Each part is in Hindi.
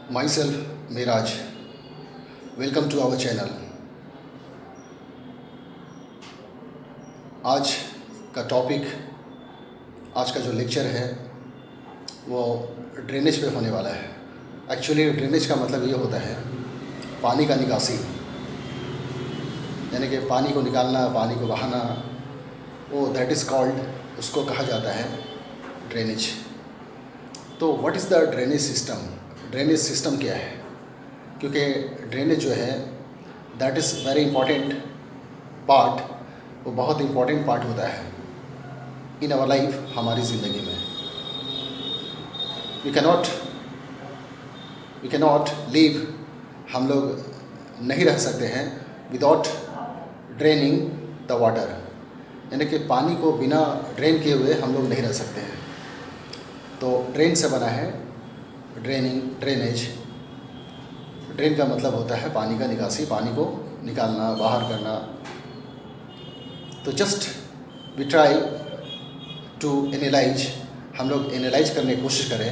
myself Miraj. Welcome to our channel. आज का टॉपिक, आज का जो लेक्चर है वो ड्रेनेज पे होने वाला है। एक्चुअली ड्रेनेज का मतलब ये होता है पानी का निकासी, यानी कि पानी को निकालना, पानी को बहाना, वो दैट इज़ कॉल्ड, उसको कहा जाता है ड्रेनेज। तो what is the drainage system? Drainage system क्या है? क्योंकि ड्रेनेज जो है that is very important part, वो बहुत इम्पॉर्टेंट पार्ट होता है इन आवर लाइफ, हमारी ज़िंदगी में। वी कैनॉट लिव, हम लोग नहीं रह सकते हैं विदाउट ड्रेनिंग द वाटर, यानी कि पानी को बिना ड्रेन किए हुए हम लोग नहीं रह सकते हैं। तो ड्रेन से बना है ड्रेनिंग, ड्रेनेज। ड्रेन का मतलब होता है पानी का निकासी, पानी को निकालना, बाहर करना। तो just we try to analyse, हम लोग एनालाइज करने की कोशिश करें।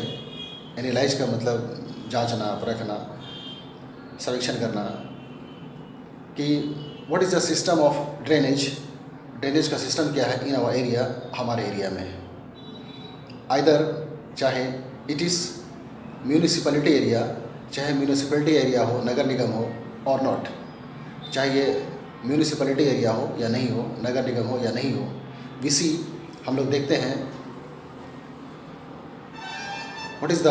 एनालाइज का मतलब जांचना, परखना, सर्वेक्षण करना कि what is the system of drainage. Drainage का सिस्टम क्या है इन आवर एरिया, हमारे एरिया में। आइदर चाहे इट इज़ म्यूनिसिपैलिटी एरिया, चाहे म्यूनिसिपैलिटी एरिया हो, नगर निगम हो और नॉट, चाहे ये म्यूनिसिपैलिटी एरिया हो या नहीं हो, नगर निगम हो या नहीं हो, वीसी हम लोग देखते हैं what is the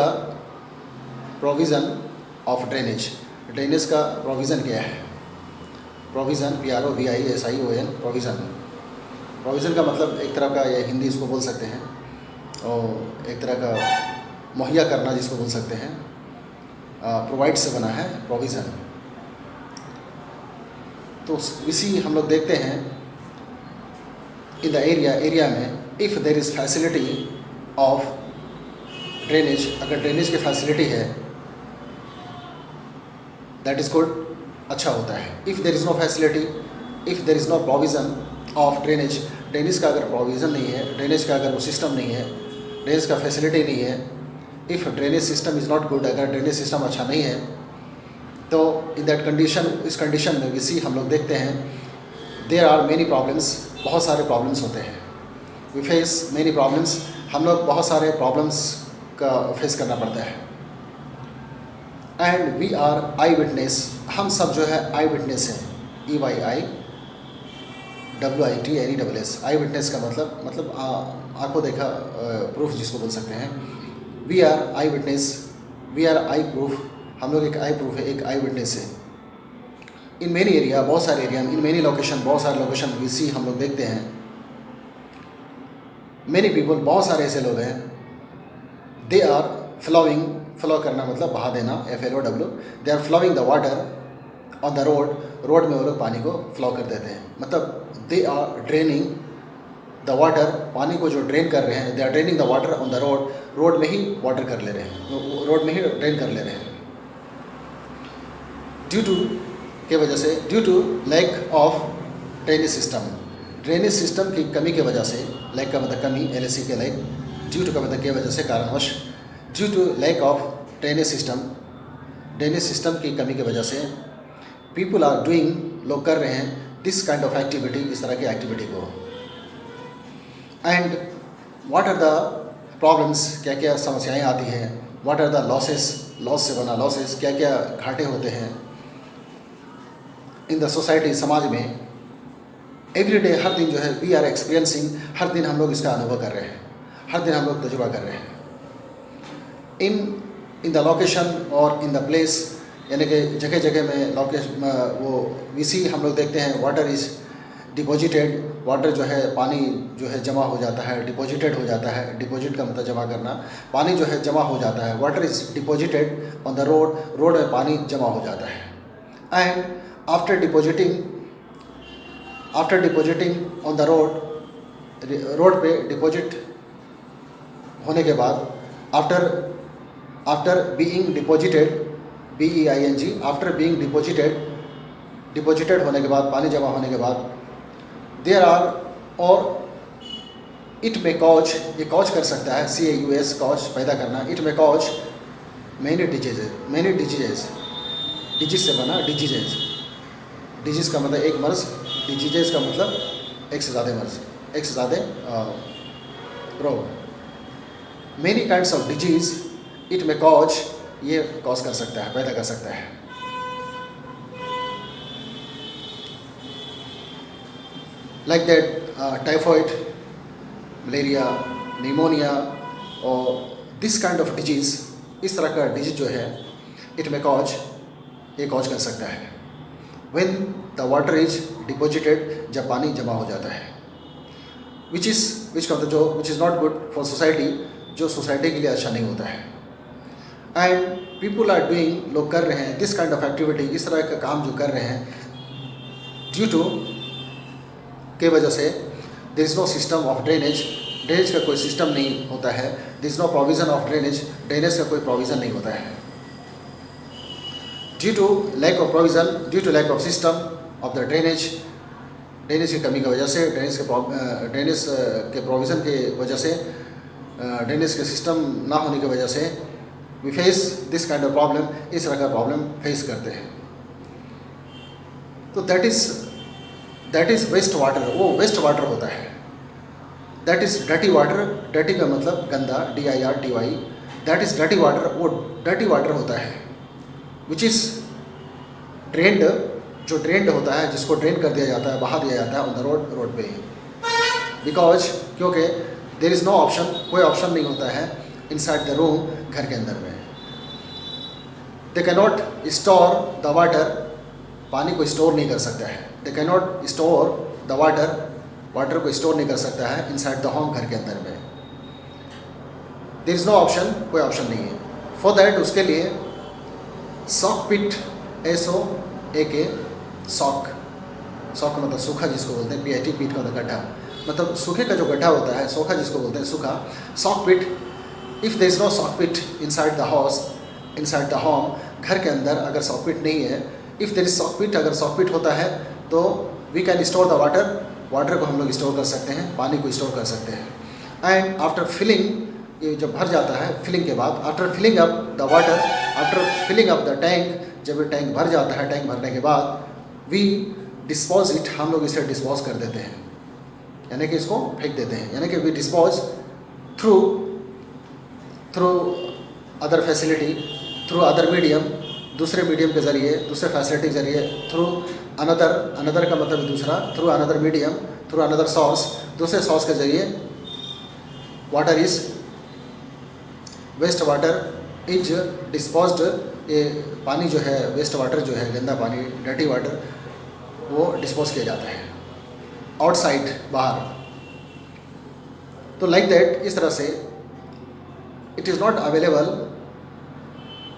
provision of drainage. Drainage का प्रोविज़न क्या है? Provision, PROVISION, provision. प्रोविज़न का मतलब एक तरह का, ये हिंदी इसको बोल सकते हैं, और एक तरह का मुहैया करना जिसको बोल सकते हैं, प्रोवाइड से बना है प्रोविज़न। तो इसी हम लोग देखते हैं इन द एरिया में, if there is facility of drainage, अगर ड्रेनेज की फैसिलिटी है दैट इज़ गुड, अच्छा होता है। If there is no facility, if there is no provision of drainage, drainage का अगर प्रोविज़न नहीं है, ड्रेनेज का अगर वो सिस्टम नहीं है, ड्रेनेज का फैसिलिटी नहीं है, if drainage system is not good, अगर ड्रेनेज सिस्टम अच्छा नहीं है, तो इन दैट कंडीशन, इस कंडीशन में वी हम लोग देखते हैं देयर आर मेनी प्रॉब्लम्स, बहुत सारे प्रॉब्लम्स होते हैं। वी फेस मेनी प्रॉब्लम्स, हम लोग बहुत सारे प्रॉब्लम्स का फेस करना पड़ता है। And we are eyewitness, हम सब जो है आई विटनेस हैं, EYIWITNESS। आई विटनेस का मतलब आंखों देखा प्रूफ जिसको बोल सकते हैं। We are eyewitness, we are eye proof, हम लोग एक आई प्रूफ है, एक आई विटनेस है। इन मेनी एरिया, बहुत सारे एरिया, इन मेनी लोकेशन, बहुत सारे लोकेशन वी सी हम लोग देखते हैं। मेनी पीपल, बहुत सारे ऐसे लोग हैं, दे आर फ्लोइंग, फ्लो करना मतलब बहा देना, FLOW, they are flowing the water on the road, road में वो लोग पानी को फ्लो कर देते हैं। मतलब they are draining the water, पानी को जो ड्रेन कर रहे हैं, they are draining the water on the road, road में ही वाटर कर ले रहे हैं, रोड में ही ड्रेन कर ले रहे हैं। ड्यू टू के वजह से, due to lack of drainage system, drainage system की कमी की वजह से, लैक का मतलब कमी, LAC के लैक, ड्यू टू का मतलब के वजह से, कारणवश, due to lack of drainage system, drainage system की कमी की वजह से, पीपल आर डूइंग, लोग कर रहे हैं दिस काइंड ऑफ एक्टिविटी, इस तरह की एक्टिविटी को। And what are the problems, क्या क्या समस्याएं आती हैं, what are the losses, loss से बना लॉसेस, क्या क्या घाटे होते हैं इन द सोसाइटी, समाज में। एवरी डे, हर दिन जो है, वी आर एक्सपीरियंसिंग, हर दिन हम लोग इसका अनुभव कर रहे हैं, हर दिन हम लोग तजुर्बा कर रहे हैं। इन द लोकेशन और इन द प्लेस, यानी कि जगह जगह में लोकेशन, वो वीसी हम लोग देखते हैं, वाटर इज़ डिपॉजिटेड, वाटर जो है, पानी जो है जमा हो जाता है, डिपॉजिटेड हो जाता है। डिपॉजिट का मतलब जमा करना, पानी जो है जमा हो जाता है। Water is deposited on the road, road में पानी जमा हो जाता है। And after depositing on the road, road पे डिपॉजिट होने के बाद, after being deposited, BEING, after being deposited होने के बाद, पानी जमा होने के बाद, देयर आर, और इट में कॉज, ये कॉज कर सकता है, CAUS, कॉज पैदा करना, इट में कॉज मैनी डिजीजेज, डिजीज से बना डिजीजेज, डिजीज का मतलब एक मर्ज, डिजीजेज का मतलब एक से ज़्यादा मर्ज, एक से ज़्यादा रोग। Many kinds of disease it में कॉज, ये कॉज कर सकता है, पैदा कर सकता है। Like that typhoid, malaria, pneumonia और दिस काइंड ऑफ डिजीज़, इस तरह का डिजीज जो है इट में कॉज, ये कॉज कर सकता है when the water is deposited, जब पानी जमा हो जाता है, which is not good for society, जो सोसाइटी के लिए अच्छा नहीं होता है। एंड पीपुल आर डूइंग, लोग कर रहे हैं दिस काइंड ऑफ एक्टिविटी, इस तरह का काम जो कर रहे हैं ड्यू टू के वजह से there is no system of drainage, drainage का कोई सिस्टम नहीं होता है, there is no provision of drainage, drainage का कोई प्रोविज़न नहीं होता है। Due to lack of provision, due to lack of system of the drainage, drainage की कमी की वजह से, ड्रेनेज के प्रोविज़न की वजह से, ड्रेनेज के सिस्टम ना होने की वजह से we face this kind of problem, इस तरह का प्रॉब्लम फेस करते हैं। तो दैट इज़ वेस्ट वाटर, वो वेस्ट वाटर होता है। That is dirty water, dirty का मतलब गंदा, DIRTY, that is dirty water, वो डर्टी वाटर होता है विच इज़ ड्रेन्ड, जो ड्रेन्ड होता है, जिसको ड्रेन कर दिया जाता है, बहा दिया जाता है ऑन द रोड पे ही, बिकॉज क्योंकि देयर इज़ नो ऑप्शन, कोई ऑप्शन नहीं होता है इनसाइड द रूम, घर के अंदर में। They can not store the water, पानी को स्टोर नहीं कर सकता है, they can not store the water को स्टोर नहीं कर सकता है इनसाइड द होम, घर के अंदर में। देयर इज़ नो ऑप्शन, कोई ऑप्शन नहीं है। फॉर दैट, उसके लिए सॉक पिट, SOAK, सॉक का मतलब सूखा जिसको बोलते हैं, PIT, पीट का मतलब गड्ढा, मतलब सूखे का जो गड्ढा होता है, सोखा जिसको बोलते हैं, सूखा, soak pit. If there is no soak pit inside the house, inside the home, घर के अंदर अगर सॉक पिट नहीं है, if there is soak pit, अगर सॉक पिट होता है तो we can store the water को हम लोग स्टोर कर सकते हैं, पानी को स्टोर कर सकते हैं। एंड आफ्टर फिलिंग, ये जब भर जाता है, फिलिंग के बाद, after filling up the water, after filling up the tank, जब ये टैंक भर जाता है, टैंक भरने के बाद वी डिस्पोज इट, हम लोग इसे डिस्पोज कर देते हैं, यानी कि इसको फेंक देते हैं, यानी कि we dispose through other facility, through other medium, दूसरे मीडियम के ज़रिए, दूसरे फैसिलिटी के ज़रिए, थ्रू अनदर का मतलब दूसरा, through another medium, through another source, दूसरे सोर्स के ज़रिए water is, waste water is disposed, ये पानी जो है, वेस्ट वाटर जो है, गंदा पानी, डर्टी वाटर, वो डिस्पोज किया जाता है आउटसाइड, बाहर। तो लाइक दैट, इस तरह से इट इज़ नॉट अवेलेबल,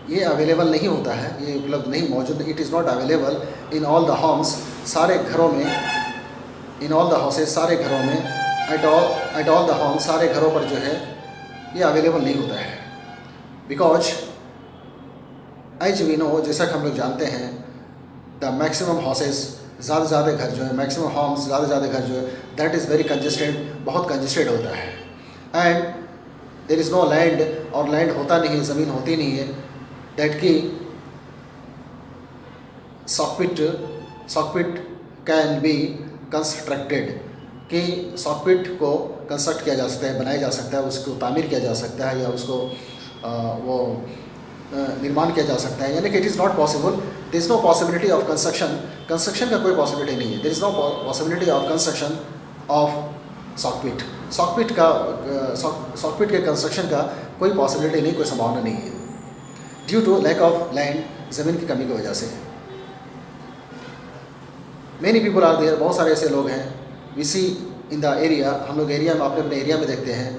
ये अवेलेबल नहीं होता है, ये उपलब्ध नहीं, मौजूद, it is not available in all the homes, सारे घरों में, इन ऑल द हाउसेज, सारे घरों में, एट ऑल द होम्स, सारे घरों पर जो है ये अवेलेबल नहीं होता है। बिकॉज एज वी नो, जैसा कि हम लोग जानते हैं, द मैक्सिमम हाउसेज, ज़्यादा से ज़्यादा घर जो है, मैक्सिमम होम्स, ज़्यादा से ज़्यादा घर जो है, दैट इज़ वेरी कंजेस्टेड, बहुत कंजेस्टेड होता है। And there is no land, और लैंड होता नहीं है, ज़मीन होती नहीं है, दैट की सॉकपिट कैन बी कंस्ट्रक्टेड, कि सॉकपिट को कंस्ट्रक्ट किया जा सकता है, बनाया जा सकता है, उसको तामीर किया जा सकता है, या उसको वो निर्माण किया जा सकता है, यानी कि it is not possible, there is no possibility of construction का कोई पॉसिबिलिटी नहीं है, there is no possibility of construction of soak pit के कंस्ट्रक्शन का कोई पॉसिबिलिटी नहीं, कोई संभावना नहीं है, due to lack of land, ज़मीन की कमी की वजह से। मेनी पीपल आर देयर, बहुत सारे ऐसे लोग हैं, we see in the area, हम लोग एरिया में, अपने एरिया में देखते हैं,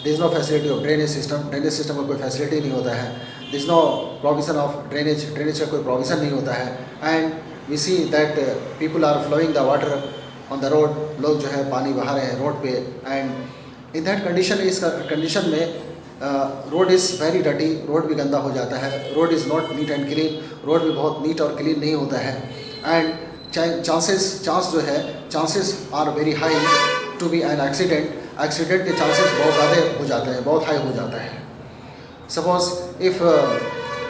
there is no facility of drainage system का कोई फैसिलिटी नहीं होता है, there is no provision of drainage का कोई प्रोविज़न नहीं होता है। And we see that people are flowing the water on the road, लोग जो है पानी बहा रहे हैं रोड पे, एंड इन दैट कंडीशन, इस कंडीशन में road is very dirty, road भी गंदा हो जाता है, road is not neat and clean, road भी बहुत नीट और क्लीन नहीं होता है। And chances are very high to be an accident के चांसेस बहुत ज़्यादा हो जाते हैं, बहुत हाई हो जाता है। Suppose if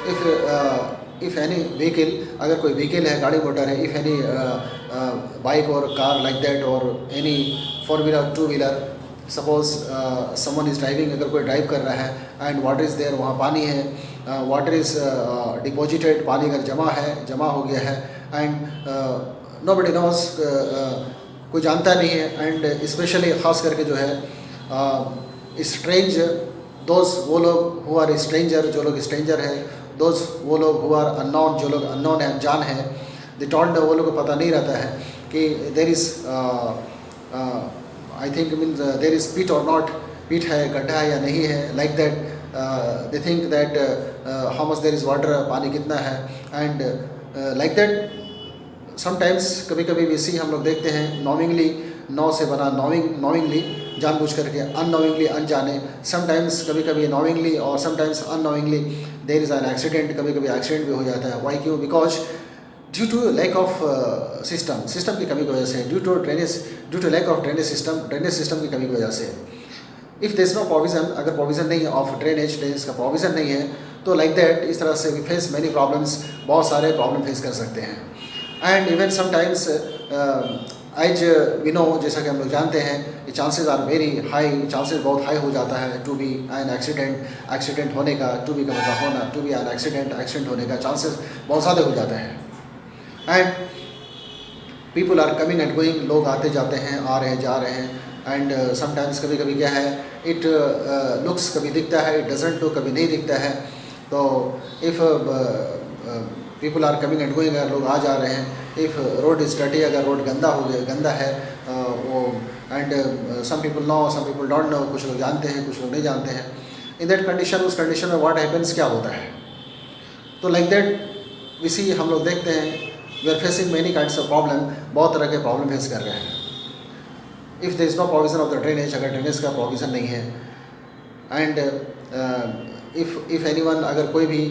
if any vehicle, अगर कोई vehicle है, गाड़ी मोटर है, if any bike or car like that or any 4-wheeler 2-wheeler, suppose someone is driving, अगर कोई ड्राइव कर रहा है and water is there, वहाँ पानी है, water is deposited, पानी अगर जमा हो गया है and nobody knows, कोई जानता नहीं है, and especially ख़ास करके जो है स्ट्रेंज दोस्त, वो लोग who are stranger, जो लोग स्ट्रेंजर है, दोस्त वो लोग who are unknown, जो लोग अननोन है, अनजान है, they don't, वो लोग को पता नहीं रहता है कि there is I think means there is pit or not, pit है, गड्ढा है या नहीं है, like that they think that how much there is water, पानी कितना है, and like that sometimes कभी कभी we see, हम लोग देखते हैं knowingly, नौ से बना knowingly, जानबूझ करके, unknowingly, अनजाने, sometimes कभी कभी knowingly और sometimes unknowingly there is an accident, कभी कभी accident भी हो जाता है. Why? क्यों? Because due to lack of system की कमी की वजह से, due to lack of drainage system की कमी की वजह से. If there is no provision, अगर provision नहीं है of drainage का provision नहीं है, तो like that इस तरह से we face many problems, बहुत सारे problem face कर सकते हैं. And even sometimes as we know, जैसा कि हम लोग जानते हैं, ये chances are very high, chances बहुत high हो जाता है to be an accident होने का, to be का मतलब होना, to be an accident होने का chances बहुत ज़्यादा हो जाता है. And people are coming and going, लोग आते जाते हैं, आ रहे हैं, जा रहे हैं, and sometimes कभी कभी क्या है, it looks, कभी दिखता है, it doesn't look, कभी नहीं दिखता है. तो if people are coming and going, अगर लोग आ जा रहे हैं, if road is dirty, अगर रोड गंदा है, वो and some people know, some people don't know, कुछ लोग जानते हैं, कुछ लोग नहीं जानते हैं. In that condition, उस condition में what happens, क्या होता है. तो like that we see, हम लोग देखते हैं, we are facing many kinds of problem, बहुत तरह के problem face कर रहे हैं. If there is no provision of the drainage, अगर drainage का provision नहीं है, and if anyone, अगर कोई भी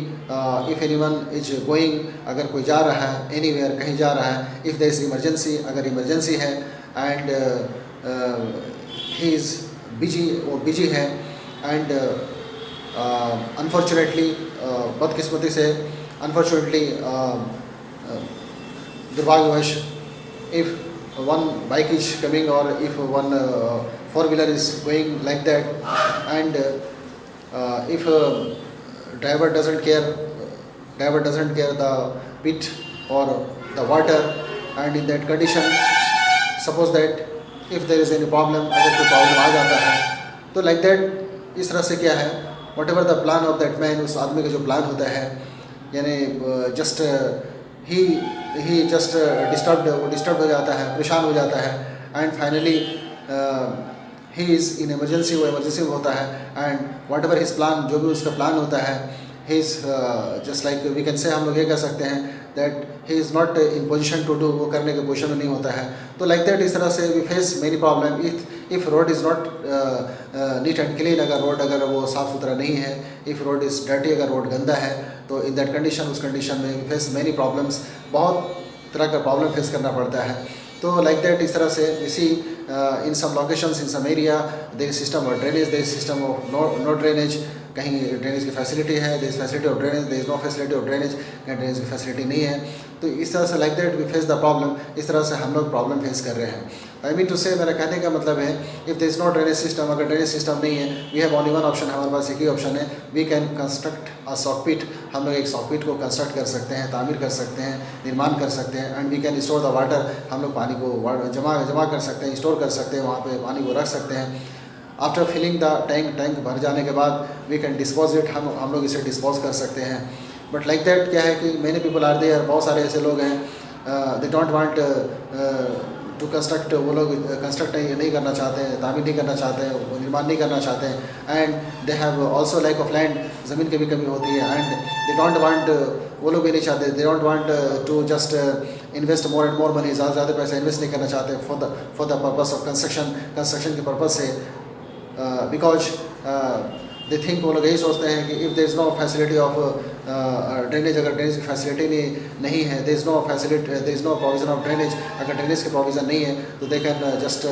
if anyone is going, अगर कोई जा रहा है anywhere, कहीं जा रहा है, if there is emergency, अगर emergency है, and he is busy, वो busy है, and unfortunately, बदकिस्मती से, unfortunately, दुर्भाग्यवश, if one bike is coming or if one 4-wheeler is going like that, and if driver doesn't care the pit or the water, and in that condition, suppose that if there is any problem, अगर कोई प्रॉब्लम आ जाता है, तो like that, इस तरह से क्या है, whatever the plan of that man, उस आदमी का जो प्लान होता है, यानी just he just डिस्टर्ब हो जाता है, परेशान हो जाता है, and finally he is in emergency, वो emergency में होता है, and whatever his plan, जो भी उसका प्लान होता है, he is just like we can say, हम लोग ये कह सकते हैं that he is not in position to do, वो करने के पोजीशन में नहीं होता है. तो like that, इस तरह से we face many problem. If road is not neat and clean, अगर रोड अगर वो साफ़ सुथरा नहीं है, if road is dirty, अगर रोड गंदा है, तो in that condition, उस condition में we face many problems, बहुत तरह का प्रॉब्लम फेस करना पड़ता है. तो like that, इस तरह से we see in some locations, in some area, there is system of drainage, there is system of no drainage, कहीं ड्रेनेज की फैसिलिटी है, there is facility of drainage, there is no facility of drainage, कहीं ड्रेनेज की फैसिलिटी नहीं है. तो इस तरह से like that we face the problem, इस तरह से हम लोग प्रॉब्लम फेस कर रहे हैं. I mean to say, मेरा कहने का मतलब है, if there is no drainage system, अगर ड्रेनेज सिस्टम नहीं है, we have only one option, हमारे पास एक ही ऑप्शन है, we can construct a sock pit, हम लोग एक sock pit को कंस्ट्रक्ट कर सकते हैं, तामीर कर सकते हैं, निर्माण कर सकते हैं, and we can store the water, हम लोग पानी को जमा कर सकते हैं, स्टोर कर सकते हैं, वहाँ पे पानी को रख सकते हैं. आफ्टर फिलिंग द टैंक भर जाने के बाद वी कैन डिस्पोज इट, हम लोग इसे डिस्पोज कर सकते हैं. बट लाइक दैट क्या है कि मैनी पीपल आर देयर, बहुत सारे ऐसे लोग हैं, they don't want to construct, वो लोग कंस्ट्रक्ट नहीं करना चाहते हैं, तामीर नहीं करना चाहते हैं, वो निर्माण नहीं करना चाहते हैं. And they have also lack of land, ज़मीन की भी कमी होती है. एंड दे डोंट वांट, वो लोग भी नहीं चाहते, they don't want to just invest more and more money, ज़्यादा पैसा इन्वेस्ट नहीं करना चाहते for the purpose of construction के पर्पज़ से. बिकॉज दे थिंक, वो लोग यही सोचते हैं कि if there is no facility of drainage, अगर ड्रेनेज की फैसिलिटी नहीं है, there is no facility, there is no provision of drainage, अगर ड्रेनेज की प्रोविज़न नहीं है, तो they can just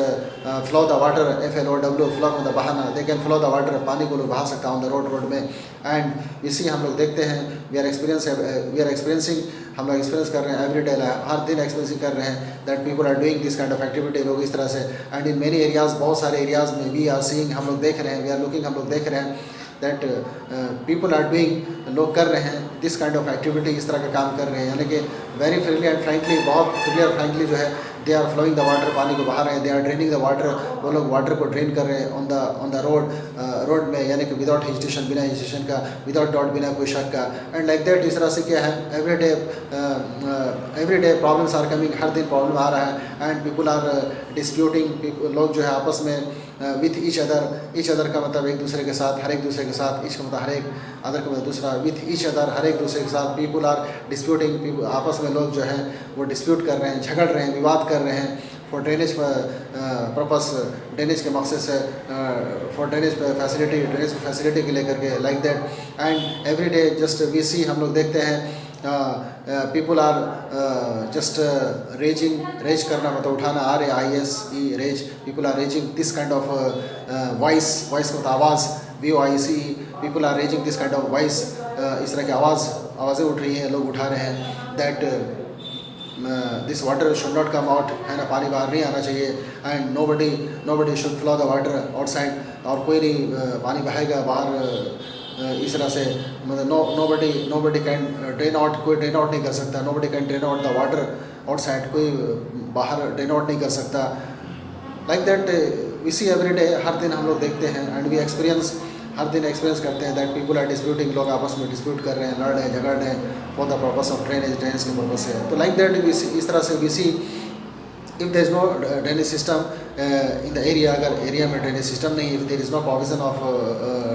flow the water, FLOW, flow the बहाना, they can flow the water, पानी को लोग बहा सकता है ऑन द रोड में. एंड इसी हम लोग देखते हैं, वी आर एक्सपीरियंसिंग, हम लोग एक्सपीरियंस कर रहे हैं एवरी डे, हर दिन एक्सपीरियंसिंग कर रहे हैं that people are doing this kind of activity, लोग इस तरह से। एंड इन मेनी एरियाज़, बहुत सारे एरियाज़ में वी आर सीइंग, हम लोग देख रहे हैं, वी आर लुकिंग, हम लोग देख रहे हैं दैट पीपल आर डूइंग, लोग कर रहे हैं दिस काइंड ऑफ एक्टिविटी, इस तरह का काम कर रहे हैं, यानी कि वेरी फ्रीली एंड फ्रैंकली, बहुत फ्रीली और फ्रैंकली जो है they are flowing the water, पानी को बहा रहे हैं, they are draining the water, वो लोग वाटर को ड्रेन कर रहे हैं ऑन द रोड में, यानी कि विदाउट हेजिटेशन, बिना हेजिटेशन का, विदाउट डाउट, बिना कोई शक का। एंड लाइक दैट, इस तरह से क्या है, every day problems are coming, हर दिन प्रॉब्लम आ रहा है। एंड पीपल आर डिस्प्यूटिंग, लोग जो है आपस में विथ ईच अदर का मतलब एक दूसरे के साथ, हर एक दूसरे के साथ, ईच का मतलब हर एक, अदर का मतलब दूसरा, विथ ईच अदर, हर एक दूसरे के साथ, पीपल आर डिस्प्यूटिंग, आपस में लोग जो है वो डिस्प्यूट कर रहे हैं, झगड़ रहे हैं, विवाद कर रहे हैं फॉर ड्रेनेज पर्पस, ड्रेनेज के मकसद से, फॉर ड्रेनेज फैसिलिटी के लेकर के, like that. And every day just we see, हम लोग देखते हैं पीपल आर जस्ट रेज करना, मतलब उठाना, RAISE, raise, people are raising this kind of voice का मतलब आवाज़, VOICE, people are raising this kind of voice, इस तरह की आवाज़ें उठ रही हैं, लोग उठा रहे हैं that this water should not come out, है ना, पानी बाहर नहीं आना चाहिए। And nobody should flow the water outside, और कोई नहीं पानी बहेगा बाहर, इस तरह से, मतलब नोबडी कैन ड्रेन आउट, कोई ड्रेन आउट नहीं कर सकता, nobody can drain out the water outside, कोई बाहर ड्रेन आउट नहीं कर सकता। Like that we see every day, हर दिन हम लोग देखते हैं, एंड वी एक्सपीरियंस, हर दिन एक्सपीरियंस करते हैं दैट पीपल आर डिस्प्यूटिंग, लोग आपस में डिस्प्यूट कर रहे हैं, लड़ रहे हैं, झगड़ रहे हैं for the purpose of drainage के पर्पज से। तो लाइक दैट इस तरह से we see, if there is no drainage system in the area, अगर एरिया में ड्रेनेज सिस्टम नहीं है, if there is no provision of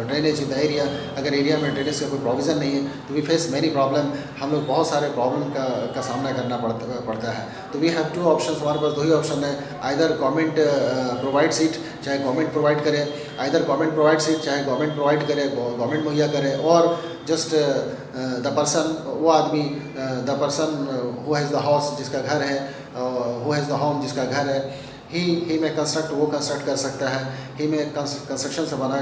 drainage in the area, अगर एरिया में ड्रेनेज का कोई प्रोविजन नहीं है, तो वी फेस मेनी प्रॉब्लम, हम लोग बहुत सारे प्रॉब्लम का सामना करना पड़ता है। तो वी हैव 2 ऑप्शंस, हमारे पास 2 ही ऑप्शन है, आइदर गवर्नमेंट प्रोवाइड्स इट, चाहे गवर्नमेंट प्रोवाइड करे, आइदर गवर्नमेंट प्रोवाइड्स इट, चाहे गवर्नमेंट प्रोवाइड करे, गवर्नमेंट मुहैया करे, और जस्ट द पर्सन, वो आदमी, the person who has the house, जिसका घर है, हु हैज़ द होम, जिसका घर है, ही में कंस्ट्रक्ट, वो कंस्ट्रक्ट कर सकता है, ही में कंस्ट्रक्शन से बना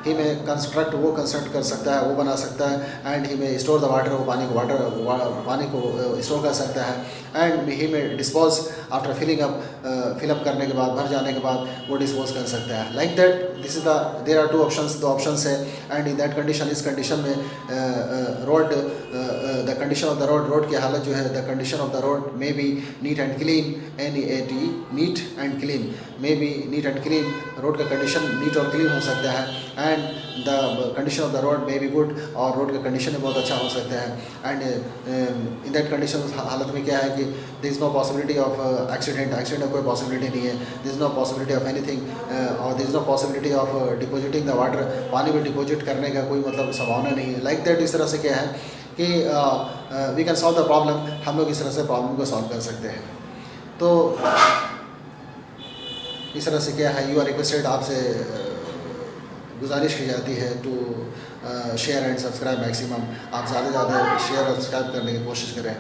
ही में कंस्ट्रक्ट, वो कंस्ट्रक्ट कर सकता है, वो बना सकता है। एंड ही में स्टोर द वाटर, वो पानी को स्टोर कर सकता है। एंड ही में डिस्पोज आफ्टर फिलअप करने के बाद, भर जाने के बाद वो डिस्पोज कर सकता है। Like that, this is there are 2 options, 2 options है। एंड इन दैट कंडीशन, इस कंडीशन में the condition of the road की हालत जो है, the condition of the road may be neat and clean, NEAT, neat and clean, may be neat and clean, road का कंडीशन नीट और क्लीन हो सकता है। And the condition of the road may be good, और रोड का कंडीशन बहुत अच्छा हो सकता है। एंड इन दैट कंडीशन, उस हालत में क्या है कि there is no possibility of accident का कोई पॉसिबिलिटी नहीं है, there is no possibility of anything, और there is no possibility of depositing the water, पानी में डिपोजिट करने का कोई मतलब संभावना नहीं है। लाइक दैट, इस तरह से क्या है कि we can solve the problem, हम लोग इस तरह से प्रॉब्लम को सॉल्व कर सकते हैं। तो इस तरह से क्या है, यू आर रिक्वेस्टेड, आपसे गुजारिश की जाती है to share and subscribe maximum, आप ज़्यादा से ज़्यादा शेयर और सब्सक्राइब करने की कोशिश करें।